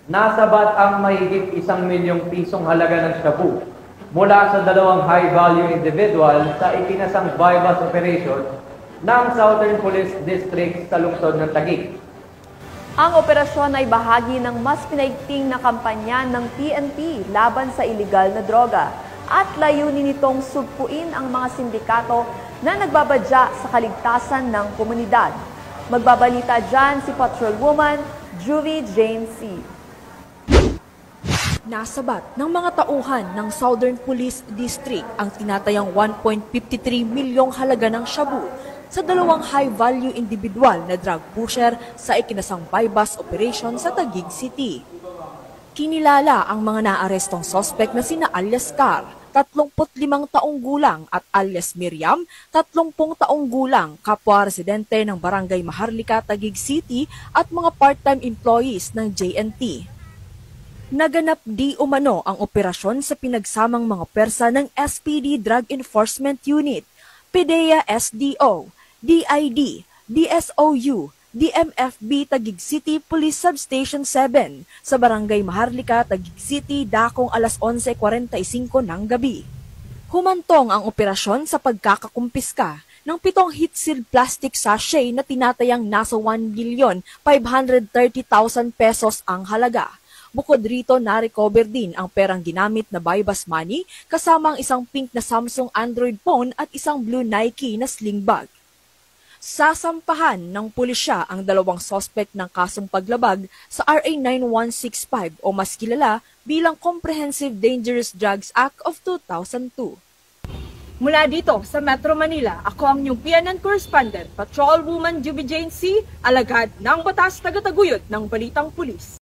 Nasabat ang mahigit 1 milyong pisong halaga ng shabu mula sa dalawang high-value individual sa ikinasang bypass operation ng Southern Police District sa lungsod ng Taguig. Ang operasyon ay bahagi ng mas pinaigting na kampanya ng PNP laban sa iligal na droga at layunin nitong sugpuin ang mga sindikato na nagbabadya sa kaligtasan ng komunidad. Magbabalita dyan si Patrolwoman Juvie Jane C. Nasabat ng mga tauhan ng Southern Police District ang tinatayang 1.53 milyong halaga ng shabu sa dalawang high-value individual na drug pusher sa ikinasang bypass operation sa Taguig City. Kinilala ang mga naarestong sospek na sina alias Car, 35 taong gulang at alias Miriam, 30 taong gulang, kapwa residente ng Barangay Maharlika, Taguig City at mga part-time employees ng JNT. Naganap di umano ang operasyon sa pinagsamang mga persa ng SPD Drug Enforcement Unit, PDEA SDO, DID, DSOU, DMFB Taguig City Police Substation 7 sa Barangay Maharlika, Taguig City, dakong alas 11:45 ng gabi. Humantong ang operasyon sa pagkakakumpiska ng 7 heat-sealed plastic sachet na tinatayang nasa 1,530,000 pesos ang halaga. Bukod rito, na-recover din ang perang ginamit na bypass money kasama ang isang pink na Samsung Android phone at isang blue Nike na sling bag. Sasampahan ng pulisya ang dalawang sospek ng kasong paglabag sa RA 9165 o mas kilala bilang Comprehensive Dangerous Drugs Act of 2002. Mula dito sa Metro Manila, ako ang inyong PNN correspondent, Patrolwoman Juvie Jane C, alagad ng batas taga-taguyod ng Balitang Pulis.